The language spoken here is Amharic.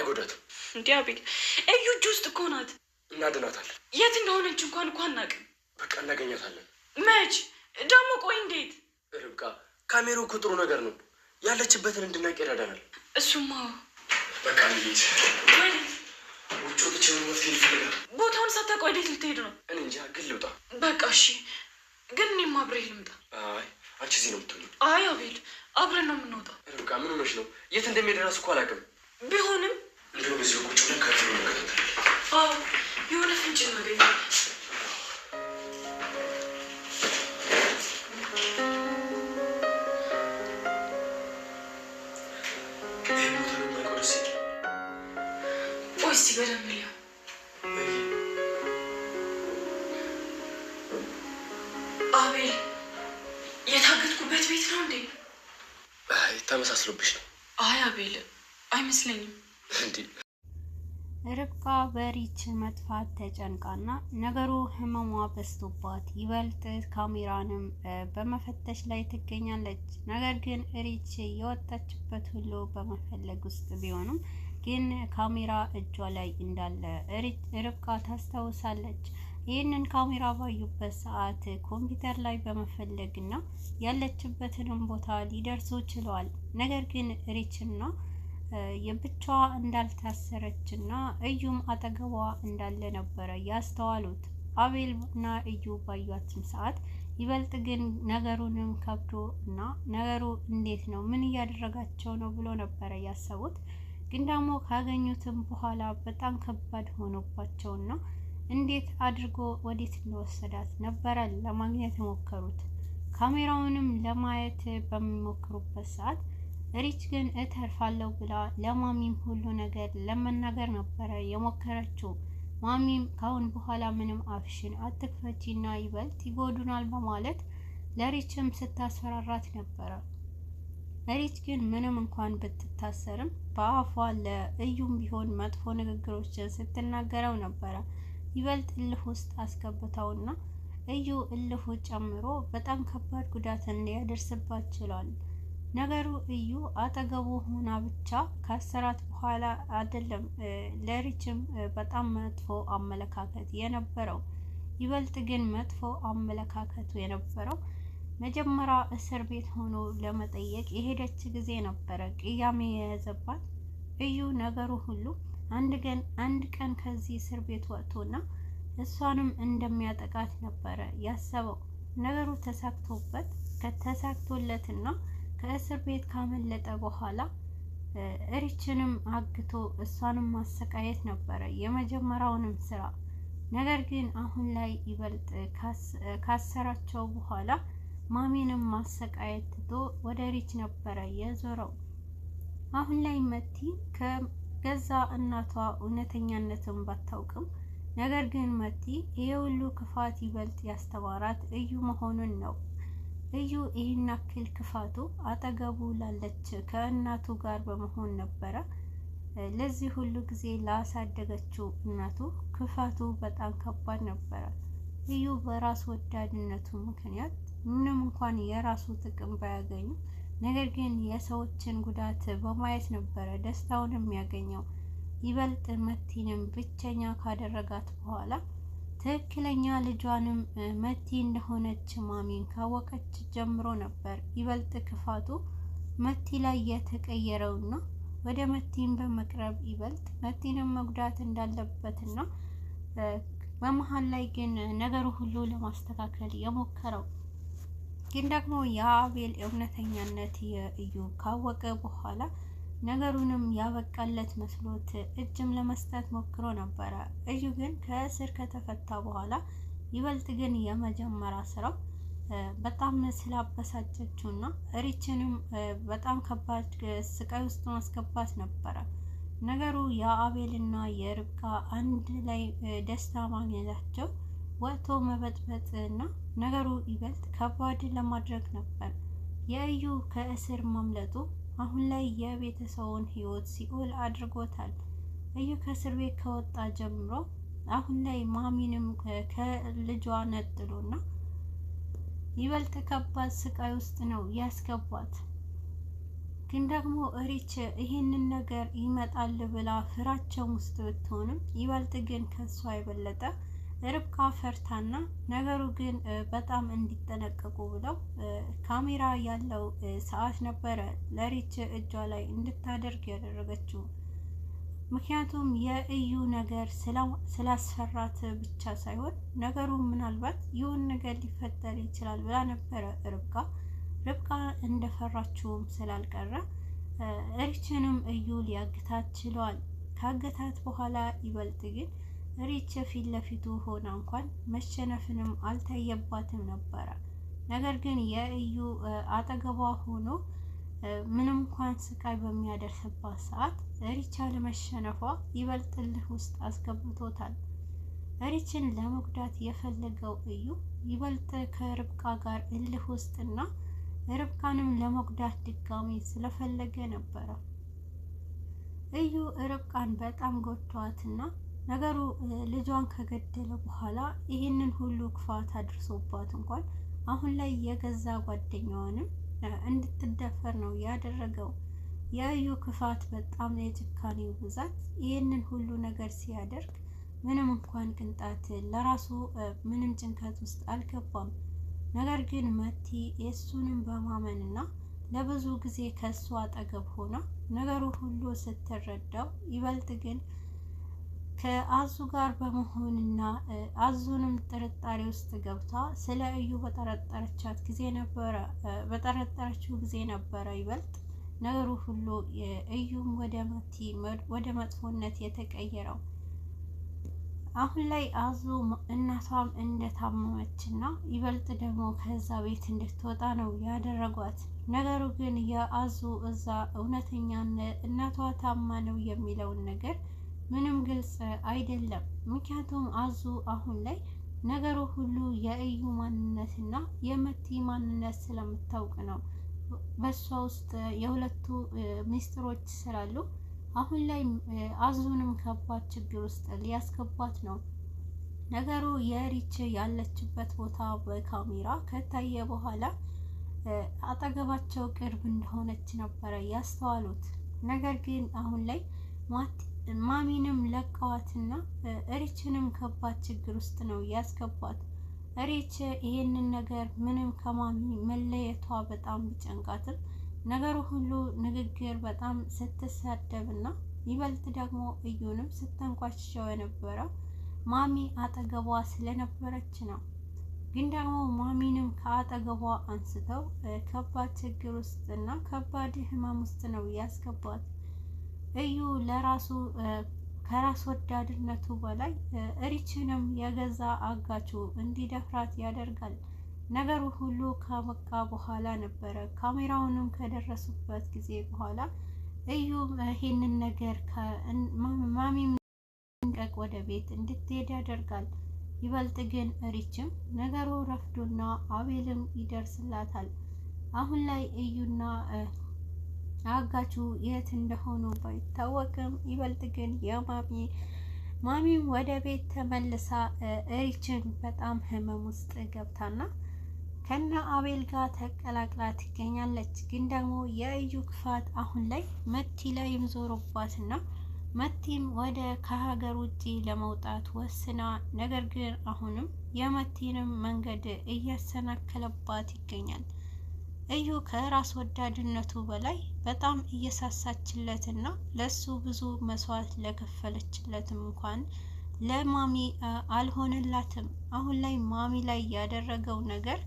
አይጎዳትም። እንዴ አቤል፣ እዩ እጅ ውስጥ እኮ ናት። እናድናታለን። የት እንደሆነች እንኳን እኮ አናውቅም። በቃ እናገኛታለን። መች ደግሞ? ቆይ እንዴት? ርብቃ ካሜራው እኮ ጥሩ ነገር ነው። ያለችበትን እንድናውቅ ይረዳናል። እሱማ በቃ እንሂድ። ውጭ ወጥቼ መፍትሄ ይፈልጋል። ቦታውን ሳታውቅ ወዴት ልትሄድ ነው? እኔ እንጃ፣ ግን ልውጣ። በቃ እሺ፣ ግን እኔም አብሬህ ልምጣ። አይ አንቺ እዚህ ነው የምትሆኚው። አይ አቤል፣ አብረን ነው የምንወጣው። ርብቃ ምን ሆነሽ ነው? የት እንደሚሄድ እራሱ እኮ አላውቅም። ቢሆንም እንደውም እዚህ ቁጭ ብለን ከፍሎ እንከታተል። አዎ የሆነ ፍንጭ እናገኛለን። እስቲ በደንብ ሊያ አቤል፣ የታገትኩበት ቤት ነው እንዴ? አይ ተመሳስሎብሽ ነው። አይ አቤል አይመስለኝም። እንዴ ርብቃ በሪች መጥፋት ተጨንቃና ነገሩ ህመሟ በዝቶባት ይበልጥ ካሜራንም በመፈተሽ ላይ ትገኛለች። ነገር ግን ሪች የወጣችበት ሁሉ በመፈለግ ውስጥ ቢሆንም ግን ካሜራ እጇ ላይ እንዳለ ርብቃ ታስታውሳለች። ይህንን ካሜራ ባዩበት ሰዓት ኮምፒውተር ላይ በመፈለግና ያለችበትንም ቦታ ሊደርሱ ችለዋል። ነገር ግን ሪችና የብቻዋ እንዳልታሰረችና እዩም አጠገቧ እንዳለ ነበረ ያስተዋሉት። አቤልና እዩ ባዩአትም ሰዓት ይበልጥ ግን ነገሩንም ከብዶ እና ነገሩ እንዴት ነው ምን እያደረጋቸው ነው ብሎ ነበረ ያሰቡት። ግን ደግሞ ካገኙትም በኋላ በጣም ከባድ ሆኖባቸውና እንዴት አድርጎ ወዴት እንደወሰዳት ነበረ ለማግኘት የሞከሩት። ካሜራውንም ለማየት በሚሞክሩበት ሰዓት ሪች ግን እተርፋለሁ ብላ ለማሚም ሁሉ ነገር ለመናገር ነበረ የሞከረችው። ማሚም ካሁን በኋላ ምንም አፍሽን አትክፈቺና ይበልጥ ይጎዱናል በማለት ለሪችም ስታስፈራራት ነበረ። ሪች ግን ምንም እንኳን ብትታሰርም በአፏ ለእዩም ቢሆን መጥፎ ንግግሮችን ስትናገረው ነበረ። ይበልጥ እልህ ውስጥ አስገብተውና እዩ እልሁ ጨምሮ በጣም ከባድ ጉዳትን ሊያደርስባት ችሏል። ነገሩ እዩ አጠገቡ ሆና ብቻ ካሰራት በኋላ አይደለም ለሪችም በጣም መጥፎ አመለካከት የነበረው። ይበልጥ ግን መጥፎ አመለካከቱ የነበረው መጀመሪያ እስር ቤት ሆኖ ለመጠየቅ የሄደች ጊዜ ነበረ ቅያሜ የያዘባት። እዩ ነገሩ ሁሉ አንድ ቀን ከዚህ እስር ቤት ወጥቶና እሷንም እንደሚያጠቃት ነበረ ያሰበው። ነገሩ ተሳክቶለትና ከእስር ቤት ካመለጠ በኋላ ሪችንም አግቶ እሷንም ማሰቃየት ነበረ የመጀመሪያውንም ስራ። ነገር ግን አሁን ላይ ይበልጥ ካሰራቸው በኋላ ማሚንም ማሰቃየት ትቶ ወደ ሪች ነበረ የዞረው። አሁን ላይ መቲ ከገዛ እናቷ እውነተኛነትን ባታውቅም ነገር ግን መቲ ይሄ ሁሉ ክፋት ይበልጥ ያስተማራት እዩ መሆኑን ነው። እዩ ይህን ያክል ክፋቱ አጠገቡ ላለች ከእናቱ ጋር በመሆን ነበረ። ለዚህ ሁሉ ጊዜ ላሳደገችው እናቱ ክፋቱ በጣም ከባድ ነበረ። እዩ በራስ ወዳድነቱ ምክንያት ምንም እንኳን የራሱ ጥቅም ባያገኙ ነገር ግን የሰዎችን ጉዳት በማየት ነበረ ደስታውን የሚያገኘው። ይበልጥ መቲንም ብቸኛ ካደረጋት በኋላ ትክክለኛ ልጇንም መቲ እንደሆነች ማሚን ካወቀች ጀምሮ ነበር ይበልጥ ክፋቱ መቲ ላይ የተቀየረውና ወደ መቲን በመቅረብ ይበልጥ መቲንም መጉዳት እንዳለበትና በመሃል ላይ ግን ነገሩ ሁሉ ለማስተካከል የሞከረው ግን ደግሞ የአቤል እውነተኛነት የእዩ ካወቀ በኋላ ነገሩንም ያበቃለት መስሎት እጅም ለመስጠት ሞክሮ ነበረ። እዩ ግን ከእስር ከተፈታ በኋላ ይበልጥ ግን የመጀመሪያ ስራው በጣም ስላበሳጨችውና ሪችንም በጣም ከባድ ስቃይ ውስጥ ማስገባት ነበረ። ነገሩ የአቤልና የርብቃ አንድ ላይ ደስታ ማግኘታቸው ወጥቶ መበጥበጥና ነገሩ ይበልጥ ከባድ ለማድረግ ነበር። የእዩ ከእስር ማምለጡ አሁን ላይ የቤተሰቡን ህይወት ሲኦል አድርጎታል። እዩ ከእስር ቤት ከወጣ ጀምሮ አሁን ላይ ማሚንም ከልጇ ነጥሎና ይበልጥ ከባድ ስቃይ ውስጥ ነው ያስገባት። ግን ደግሞ ሪች ይሄንን ነገር ይመጣል ብላ ፍራቸው ውስጥ ብትሆንም ይበልጥ ግን ከሷ የበለጠ ርብቃ ፈርታና ነገሩ ግን በጣም እንዲጠነቀቁ ብለው ካሜራ ያለው ሰዓት ነበረ ለሪች እጇ ላይ እንድታደርግ ያደረገችው። ምክንያቱም የእዩ ነገር ስላስፈራት ብቻ ሳይሆን ነገሩ ምናልባት ይሁን ነገር ሊፈጠር ይችላል ብላ ነበረ ርብቃ እንደፈራችውም ስላልቀረ ሪችንም እዩ ሊያግታት ችለዋል። ካገታት በኋላ ይበልጥ ግን ሪች ፊት ለፊቱ ሆና እንኳን መሸነፍንም አልታየባትም ነበረ። ነገር ግን የእዩ አጠገቧ ሆኖ ምንም እንኳን ስቃይ በሚያደርስባት ሰዓት ሪች አለመሸነፏ ይበልጥ እልህ ውስጥ አስገብቶታል። ሪችን ለመጉዳት የፈለገው እዩ ይበልጥ ከርብቃ ጋር እልህ ውስጥና ርብቃንም ለመጉዳት ድጋሚ ስለፈለገ ነበረ። እዩ ርብቃን በጣም ጎድቷትና ነገሩ ልጇን ከገደለ በኋላ ይህንን ሁሉ ክፋት አድርሶባት እንኳን አሁን ላይ የገዛ ጓደኛዋንም እንድትደፈር ነው ያደረገው። የእዩ ክፋት በጣም የጭካኔው ብዛት ይህንን ሁሉ ነገር ሲያደርግ ምንም እንኳን ቅንጣት ለራሱ ምንም ጭንቀት ውስጥ አልገባም። ነገር ግን መቲ የእሱንም በማመንና ለብዙ ጊዜ ከእሱ አጠገብ ሆና ነገሩ ሁሉ ስትረዳው ይበልጥ ግን ከአዙ ጋር በመሆንና አዙንም ጥርጣሬ ውስጥ ገብታ ስለ እዩ በጠረጠረችው ጊዜ ነበረ ይበልጥ ነገሩ ሁሉ እዩም ወደ መቲ ወደ መጥፎነት የተቀየረው። አሁን ላይ አዙ እናቷም እንደታመመችና ይበልጥ ደግሞ ከዛ ቤት እንድትወጣ ነው ያደረጓት። ነገሩ ግን የአዙ እዛ እውነተኛ እናቷ ታማ ነው የሚለውን ነገር ምንም ግልጽ አይደለም። ምክንያቱም አዙ አሁን ላይ ነገሩ ሁሉ የእዩ ማንነትና የመቲ ማንነት ስለምታውቅ ነው። በሷ ውስጥ የሁለቱ ሚስጥሮች ስላሉ አሁን ላይ አዙንም ከባድ ችግር ውስጥ ሊያስገባት ነው። ነገሩ የሪች ያለችበት ቦታ በካሜራ ከታየ በኋላ አጠገባቸው ቅርብ እንደሆነች ነበረ ያስተዋሉት። ነገር ግን አሁን ላይ ማሚንም ለቀዋትና ሪችንም ከባድ ችግር ውስጥ ነው ያስገባት። ሪች ይሄንን ነገር ምንም ከማሚ መለየቷ በጣም ቢጨንቃትም ነገሩ ሁሉ ንግግር በጣም ስትሳደብና ይበልጥ ደግሞ እዩንም ስተንኳሽሸው የነበረው ማሚ አጠገቧ ስለነበረች ነው። ግን ደግሞ ማሚንም ከአጠገቧ አንስተው ከባድ ችግር ውስጥና ከባድ ህመም ውስጥ ነው ያስገባት። እዩ ለራሱ ከራስ ወዳድነቱ በላይ ሪችንም የገዛ አጋቹ እንዲደፍራት ያደርጋል። ነገሩ ሁሉ ከበቃ በኋላ ነበረ ካሜራውንም ከደረሱበት ጊዜ በኋላ እዩ ይሄንን ነገር ማሚም እንቀቅ ወደ ቤት እንድትሄድ ያደርጋል። ይበልጥ ግን ሪችም ነገሩ ረፍዶና አቤልም ይደርስላታል። አሁን ላይ እዩና አጋቹ የት እንደሆኑ ባይታወቅም ይበልጥ ግን ማሚም ወደ ቤት ተመልሳ ሪችን በጣም ህመም ውስጥ ገብታና ከና አቤል ጋር ተቀላቅላ ትገኛለች። ግን ደግሞ የእዩ ክፋት አሁን ላይ መቲ ላይም ዞሮባትና መቲም ወደ ከሀገር ውጪ ለመውጣት ወስና ነገር ግን አሁንም የመቲንም መንገድ እያሰናከለባት ይገኛል። እዩ ከራስ ወዳድነቱ በላይ በጣም እየሳሳችለትና ለሱ ብዙ መስዋዕት ለከፈለችለትም እንኳን ለማሚ አልሆነላትም። አሁን ላይ ማሚ ላይ ያደረገው ነገር